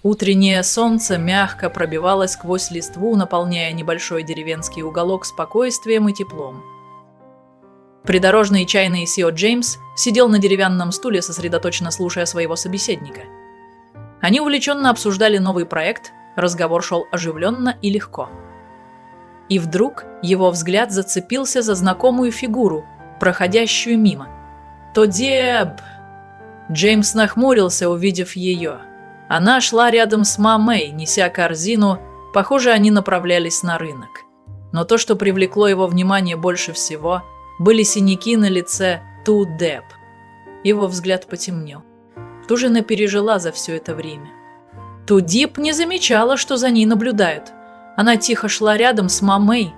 Утреннее солнце мягко пробивалось сквозь листву, наполняя небольшой деревенский уголок спокойствием и теплом. Придорожный чайный Сио Джеймс сидел на деревянном стуле, сосредоточенно слушая своего собеседника. Они увлеченно обсуждали новый проект, разговор шел оживленно и легко. И вдруг его взгляд зацепился за знакомую фигуру, проходящую мимо. «Тодеб!» Джеймс нахмурился, увидев ее. Она шла рядом с Мамей, неся корзину, похоже, они направлялись на рынок. Но то, что привлекло его внимание больше всего, были синяки на лице Тодеб. Его взгляд потемнел. Что же она пережила за все это время? Тодеб не замечала, что за ней наблюдают. Она тихо шла рядом с Мамей.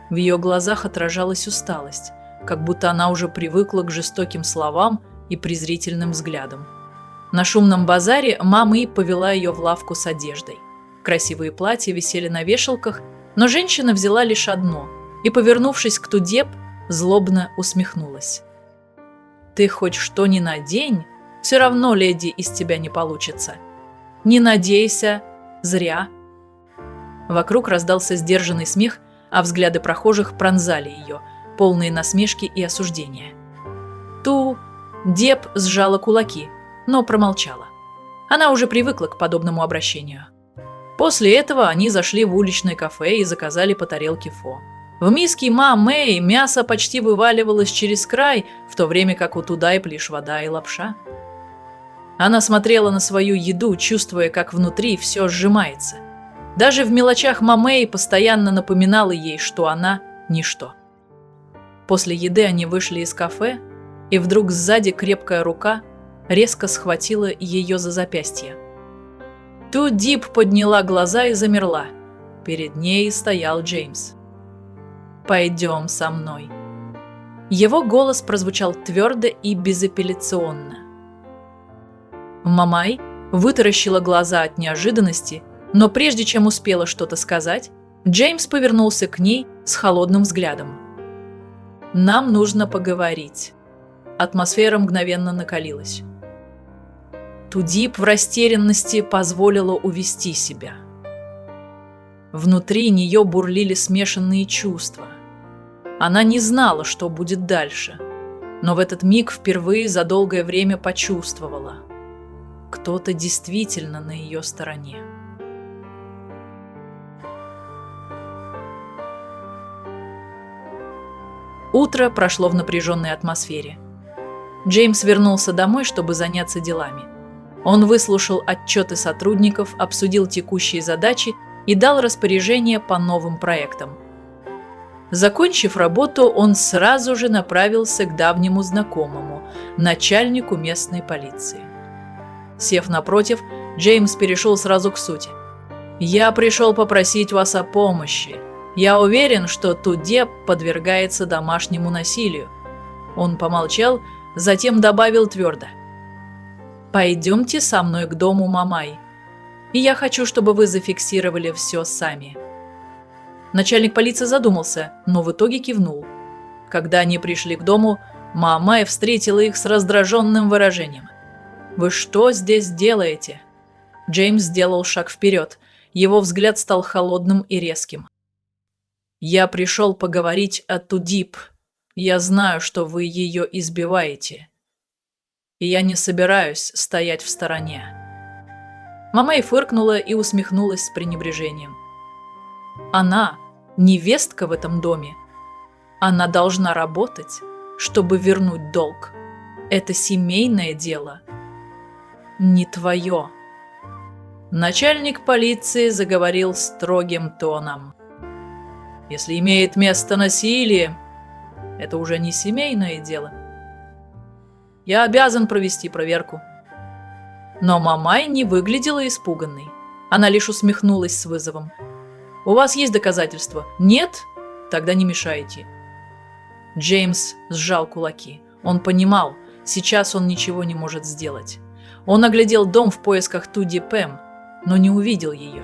В ее глазах отражалась усталость, как будто она уже привыкла к жестоким словам и презрительным взглядам. На шумном базаре Мамей повела ее в лавку с одеждой. Красивые платья висели на вешалках, но женщина взяла лишь одно и, повернувшись к Тодеб, злобно усмехнулась. «Ты хоть что ни надень, все равно леди из тебя не получится. Не надейся, зря». Вокруг раздался сдержанный смех, а взгляды прохожих пронзали ее, полные насмешки и осуждения. Тодеб сжала кулаки, но промолчала. Она уже привыкла к подобному обращению. После этого они зашли в уличное кафе и заказали по тарелке фо. В миске Мамей мясо почти вываливалось через край, в то время как у Тодеб лишь вода и лапша. Она смотрела на свою еду, чувствуя, как внутри все сжимается. Даже в мелочах Мамей постоянно напоминала ей, что она – ничто. После еды они вышли из кафе, и вдруг сзади крепкая рука резко схватила ее за запястье. Тодеб подняла глаза и замерла. Перед ней стоял Джеймс. «Пойдем со мной». Его голос прозвучал твердо и безапелляционно. Мамай вытаращила глаза от неожиданности, но прежде чем успела что-то сказать, Джеймс повернулся к ней с холодным взглядом. «Нам нужно поговорить». Атмосфера мгновенно накалилась. Тодеб в растерянности позволила увести себя. Внутри нее бурлили смешанные чувства. Она не знала, что будет дальше, но в этот миг впервые за долгое время почувствовала. Кто-то действительно на ее стороне. Утро прошло в напряженной атмосфере. Джеймс вернулся домой, чтобы заняться делами. Он выслушал отчеты сотрудников, обсудил текущие задачи и дал распоряжение по новым проектам. Закончив работу, он сразу же направился к давнему знакомому, начальнику местной полиции. Сев напротив, Джеймс перешел сразу к сути. «Я пришел попросить вас о помощи. Я уверен, что Тодеб подвергается домашнему насилию». Он помолчал, затем добавил твердо. «Пойдемте со мной к дому Мамай, и я хочу, чтобы вы зафиксировали все сами». Начальник полиции задумался, но в итоге кивнул. Когда они пришли к дому, Мамай встретила их с раздраженным выражением. «Вы что здесь делаете?» Джеймс сделал шаг вперед. Его взгляд стал холодным и резким. «Я пришел поговорить о Тодеб. Я знаю, что вы ее избиваете. И я не собираюсь стоять в стороне». Мамай фыркнула и усмехнулась с пренебрежением. «Она невестка в этом доме. Она должна работать, чтобы вернуть долг. Это семейное дело, не твое». Начальник полиции заговорил строгим тоном. «Если имеет место насилие, это уже не семейное дело. Я обязан провести проверку». Но Мамай не выглядела испуганной. Она лишь усмехнулась с вызовом. «У вас есть доказательства? Нет? Тогда не мешайте». Джеймс сжал кулаки. Он понимал, сейчас он ничего не может сделать. Он оглядел дом в поисках Тодеб, но не увидел ее.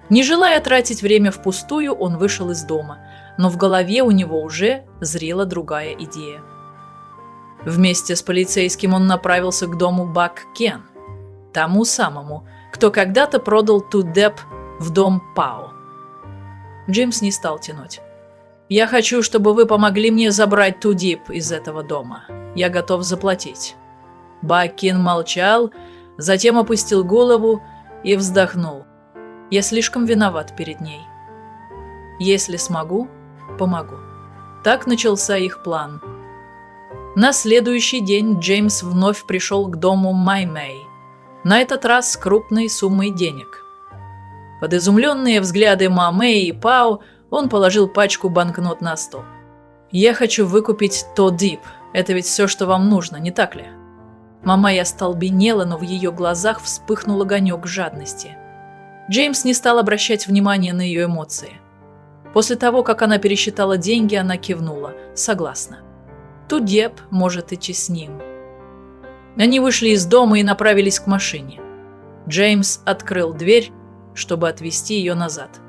Не желая тратить время впустую, он вышел из дома, но в голове у него уже зрела другая идея. Вместе с полицейским он направился к дому Бак Кен, тому самому, кто когда-то продал Тудеп в дом Пао. Джеймс не стал тянуть. «Я хочу, чтобы вы помогли мне забрать Тудип из этого дома. Я готов заплатить». Бакин молчал, затем опустил голову и вздохнул. «Я слишком виноват перед ней. Если смогу, помогу». Так начался их план. На следующий день Джеймс вновь пришел к дому Май-Мэй, на этот раз с крупной суммой денег. Под изумленные взгляды Ма-Мэй и Пао он положил пачку банкнот на стол. «Я хочу выкупить Тодип. Это ведь все, что вам нужно, не так ли?» Мамай остолбенела, но в ее глазах вспыхнул огонек жадности. Джеймс не стал обращать внимания на ее эмоции. После того, как она пересчитала деньги, она кивнула. Согласна. Тудеп может идти с ним. Они вышли из дома и направились к машине. Джеймс открыл дверь, чтобы отвезти ее назад.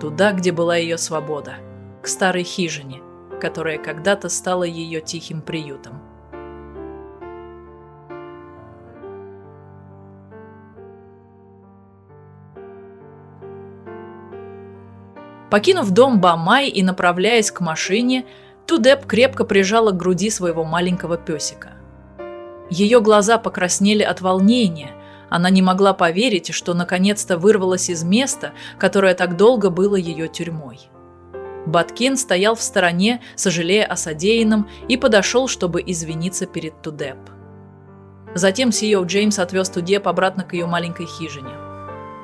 Туда, где была ее свобода. К старой хижине, которая когда-то стала ее тихим приютом. Покинув дом Бамай и направляясь к машине, Тудеп крепко прижала к груди своего маленького песика. Ее глаза покраснели от волнения. Она не могла поверить, что наконец-то вырвалась из места, которое так долго было ее тюрьмой. Баткин стоял в стороне, сожалея о содеянном, и подошел, чтобы извиниться перед Тудеп. Затем Сиёв Джеймс отвез Тудеп обратно к ее маленькой хижине.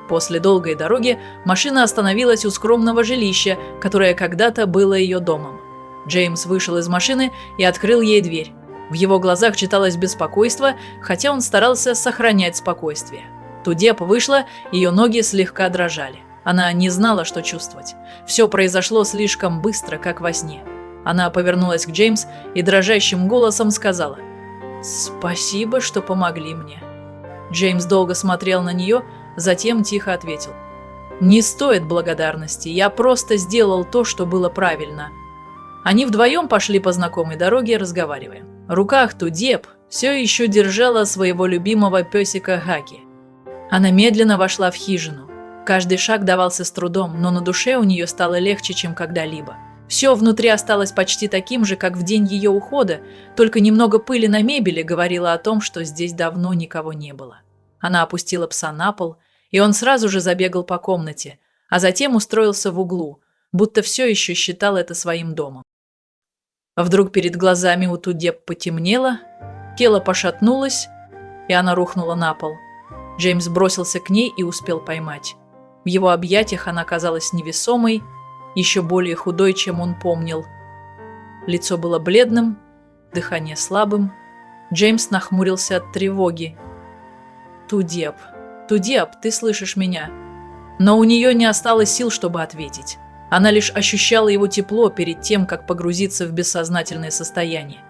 После долгой дороги машина остановилась у скромного жилища, которое когда-то было ее домом. Джеймс вышел из машины и открыл ей дверь. В его глазах читалось беспокойство, хотя он старался сохранять спокойствие. Тудеп вышла, ее ноги слегка дрожали. Она не знала, что чувствовать. Все произошло слишком быстро, как во сне. Она повернулась к Джеймс и дрожащим голосом сказала: «Спасибо, что помогли мне». Джеймс долго смотрел на нее, затем тихо ответил: «Не стоит благодарности, я просто сделал то, что было правильно». Они вдвоем пошли по знакомой дороге, разговаривая. В руках Тудеп все еще держала своего любимого песика Гаки. Она медленно вошла в хижину. Каждый шаг давался с трудом, но на душе у нее стало легче, чем когда-либо. Все внутри осталось почти таким же, как в день ее ухода, только немного пыли на мебели говорило о том, что здесь давно никого не было. Она опустила пса на пол, и он сразу же забегал по комнате, а затем устроился в углу, будто все еще считал это своим домом. Вдруг перед глазами у Тудеп потемнело, тело пошатнулось, и она рухнула на пол. Джеймс бросился к ней и успел поймать. В его объятиях она казалась невесомой, еще более худой, чем он помнил. Лицо было бледным, дыхание слабым. Джеймс нахмурился от тревоги. «Тудеп, Тудеп, ты слышишь меня?» Но у нее не осталось сил, чтобы ответить. Она лишь ощущала его тепло перед тем, как погрузиться в бессознательное состояние.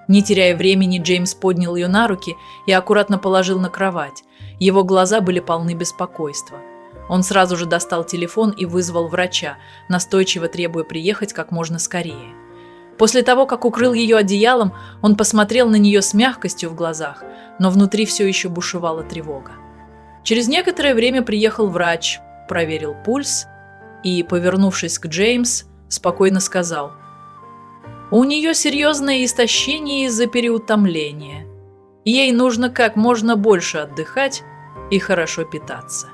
Не теряя времени, Джеймс поднял ее на руки и аккуратно положил на кровать. Его глаза были полны беспокойства. Он сразу же достал телефон и вызвал врача, настойчиво требуя приехать как можно скорее. После того, как укрыл ее одеялом, он посмотрел на нее с мягкостью в глазах, но внутри все еще бушевала тревога. Через некоторое время приехал врач, проверил пульс и, повернувшись к Джеймс, спокойно сказал: «У нее серьезное истощение из-за переутомления. Ей нужно как можно больше отдыхать и хорошо питаться».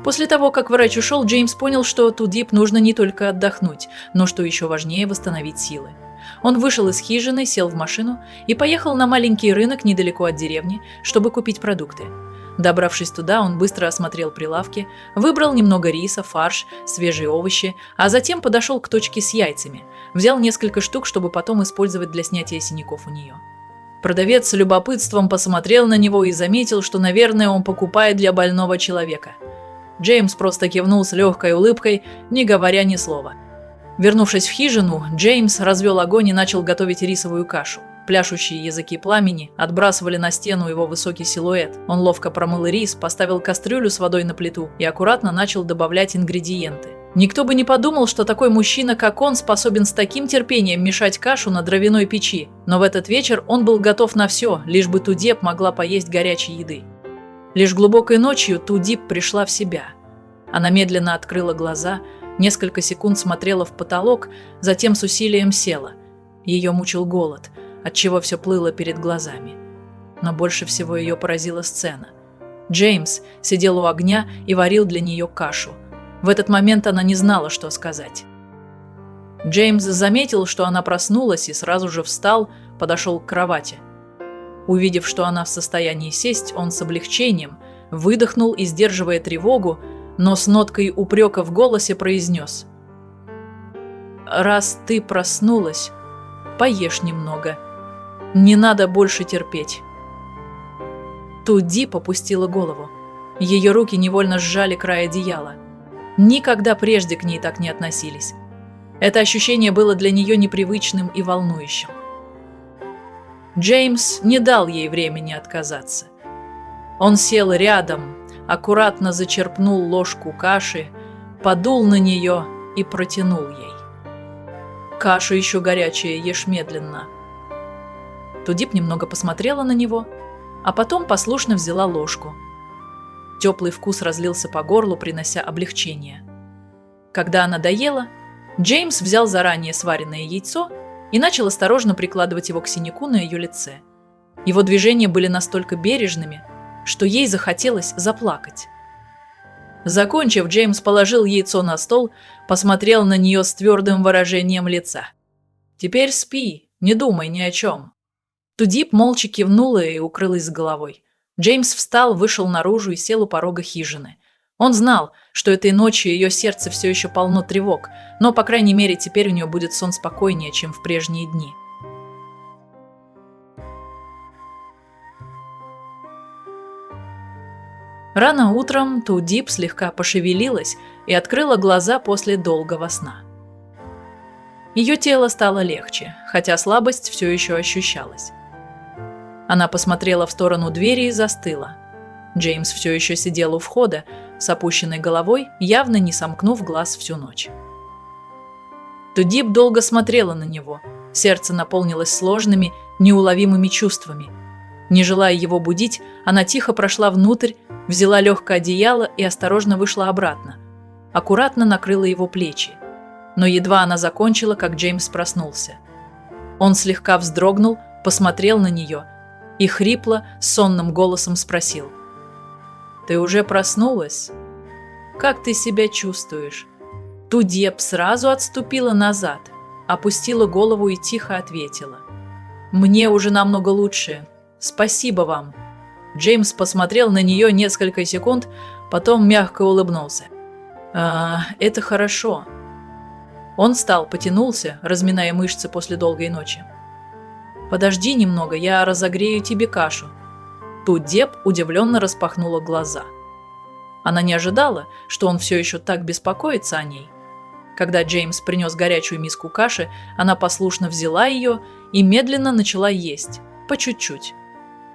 После того, как врач ушел, Джеймс понял, что Тудип нужно не только отдохнуть, но, что еще важнее, восстановить силы. Он вышел из хижины, сел в машину и поехал на маленький рынок недалеко от деревни, чтобы купить продукты. Добравшись туда, он быстро осмотрел прилавки, выбрал немного риса, фарш, свежие овощи, а затем подошел к точке с яйцами, взял несколько штук, чтобы потом использовать для снятия синяков у нее. Продавец с любопытством посмотрел на него и заметил, что, наверное, он покупает для больного человека. Джеймс просто кивнул с легкой улыбкой, не говоря ни слова. Вернувшись в хижину, Джеймс развел огонь и начал готовить рисовую кашу. Пляшущие языки пламени отбрасывали на стену его высокий силуэт. Он ловко промыл рис, поставил кастрюлю с водой на плиту и аккуратно начал добавлять ингредиенты. Никто бы не подумал, что такой мужчина, как он, способен с таким терпением мешать кашу на дровяной печи, но в этот вечер он был готов на все, лишь бы Тудип могла поесть горячей еды. Лишь глубокой ночью Тудип пришла в себя. Она медленно открыла глаза, несколько секунд смотрела в потолок, затем с усилием села. Ее мучил голод, отчего все плыло перед глазами. Но больше всего ее поразила сцена. Джеймс сидел у огня и варил для нее кашу. В этот момент она не знала, что сказать. Джеймс заметил, что она проснулась, и сразу же встал, подошел к кровати. Увидев, что она в состоянии сесть, он с облегчением выдохнул и, сдерживая тревогу, но с ноткой упрека в голосе произнес: «Раз ты проснулась, поешь немного. Не надо больше терпеть». Тудип опустила голову. Ее руки невольно сжали край одеяла. Никогда прежде к ней так не относились. Это ощущение было для нее непривычным и волнующим. Джеймс не дал ей времени отказаться. Он сел рядом, аккуратно зачерпнул ложку каши, подул на нее и протянул ей. «Каша еще горячая, ешь медленно». Тудип немного посмотрела на него, а потом послушно взяла ложку. Теплый вкус разлился по горлу, принося облегчение. Когда она доела, Джеймс взял заранее сваренное яйцо и начал осторожно прикладывать его к синяку на ее лице. Его движения были настолько бережными, что ей захотелось заплакать. Закончив, Джеймс положил яйцо на стол, посмотрел на нее с твердым выражением лица. «Теперь спи, не думай ни о чем». Тудип молча кивнула и укрылась с головой. Джеймс встал, вышел наружу и сел у порога хижины. Он знал, что этой ночью ее сердце все еще полно тревог, но, по крайней мере, теперь у нее будет сон спокойнее, чем в прежние дни. Рано утром Тудип слегка пошевелилась и открыла глаза после долгого сна. Ее тело стало легче, хотя слабость все еще ощущалась. Она посмотрела в сторону двери и застыла. Джеймс все еще сидел у входа, с опущенной головой, явно не сомкнув глаз всю ночь. Тудип долго смотрела на него, сердце наполнилось сложными, неуловимыми чувствами. Не желая его будить, она тихо прошла внутрь, взяла легкое одеяло и осторожно вышла обратно. Аккуратно накрыла его плечи. Но едва она закончила, как Джеймс проснулся. Он слегка вздрогнул, посмотрел на нее и хрипло, сонным голосом спросил: «Ты уже проснулась? Как ты себя чувствуешь?» Тудип сразу отступила назад, опустила голову и тихо ответила: «Мне уже намного лучше. Спасибо вам». Джеймс посмотрел на нее несколько секунд, потом мягко улыбнулся. «Это хорошо». Он встал, потянулся, разминая мышцы после долгой ночи. «Подожди немного, я разогрею тебе кашу». Тудип удивленно распахнула глаза. Она не ожидала, что он все еще так беспокоится о ней. Когда Джеймс принес горячую миску каши, она послушно взяла ее и медленно начала есть, по чуть-чуть.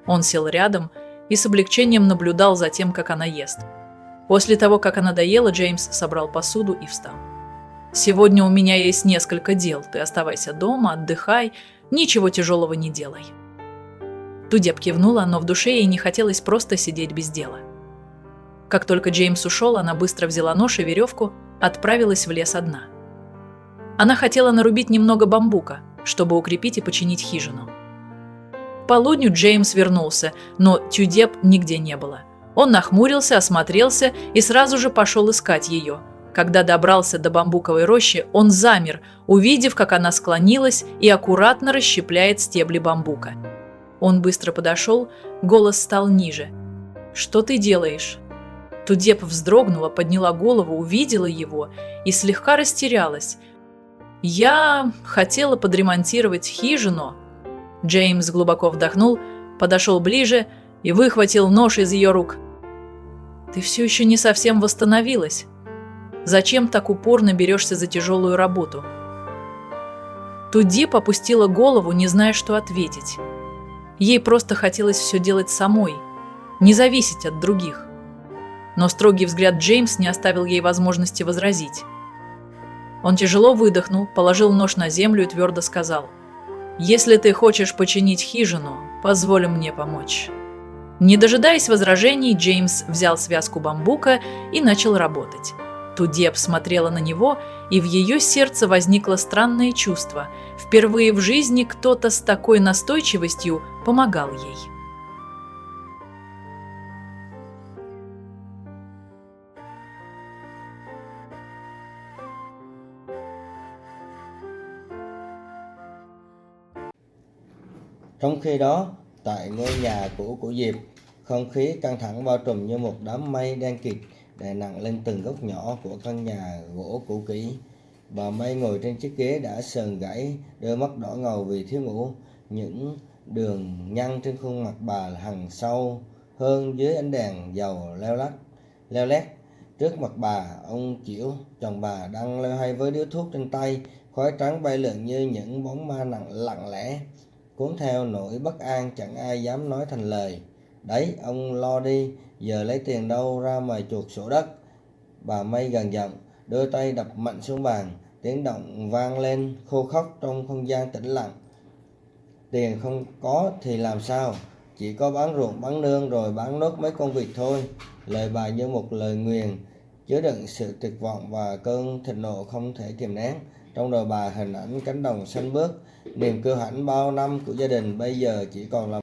Он сел рядом и с облегчением наблюдал за тем, как она ест. После того, как она доела, Джеймс собрал посуду и встал. «Сегодня у меня есть несколько дел. Ты оставайся дома, отдыхай, ничего тяжелого не делай». Тудип кивнула, но в душе ей не хотелось просто сидеть без дела. Как только Джеймс ушел, она быстро взяла нож и веревку, отправилась в лес одна. Она хотела нарубить немного бамбука, чтобы укрепить и починить хижину. К полудню Джеймс вернулся, но Тудип нигде не было. Он нахмурился, осмотрелся и сразу же пошел искать ее. Когда добрался до бамбуковой рощи, он замер, увидев, как она склонилась и аккуратно расщепляет стебли бамбука. Он быстро подошел, голос стал ниже. «Что ты делаешь?» Тудип вздрогнула, подняла голову, увидела его и слегка растерялась. «Я хотела подремонтировать хижину». Джеймс глубоко вдохнул, подошел ближе и выхватил нож из ее рук. «Ты все еще не совсем восстановилась. Зачем так упорно берешься за тяжелую работу?» Тудип опустила голову, не зная, что ответить. Ей просто хотелось все делать самой, не зависеть от других. Но строгий взгляд Джеймс не оставил ей возможности возразить. Он тяжело выдохнул, положил нож на землю и твердо сказал: «Если ты хочешь починить хижину, позволь мне помочь». Не дожидаясь возражений, Джеймс взял связку бамбука и начал работать. Тудеп смотрела на него, и в ее сердце возникло странное чувство. Впервые в жизни кто-то с такой настойчивостью помогал ей. Trong khi đó, tại ngôi nhà cũ của Diệp, không khí căng thẳng bao trùm như một đám mây đen kịt đè nặng lên từng góc nhỏ của căn nhà gỗ cũ kỹ. Bà May ngồi trên chiếc ghế đã sờn gãy, đôi mắt đỏ ngầu vì thiếu ngủ. Những đường nhăn trên khuôn mặt bà hằn sâu hơn dưới ánh đèn dầu leo lét. Trước mặt bà, ông Chiểu, chồng bà, đang loay hoay với điếu thuốc trên tay, khói trắng bay lượn như những bóng ma lặng lẽ, cuốn theo nỗi bất an chẳng ai dám nói thành lời. Đấy, ông lo đi, giờ lấy tiền đâu ra mà chuộc sổ đất? Bà May gằn giọng, đôi tay đập mạnh xuống bàn, tiếng động vang lên khô khóc trong không gian tĩnh lặng. Tiền không có thì làm sao? Chỉ có bán ruộng bán nương rồi bán nốt mấy con vịt thôi. Lời bà như một lời nguyền, chứa đựng sự tuyệt vọng và cơn thịnh nộ không thể kìm nén. Trong đầu bà hình ảnh cánh đồng xanh biếc, niềm kiêu hãnh bao năm của gia đình bây giờ chỉ còn là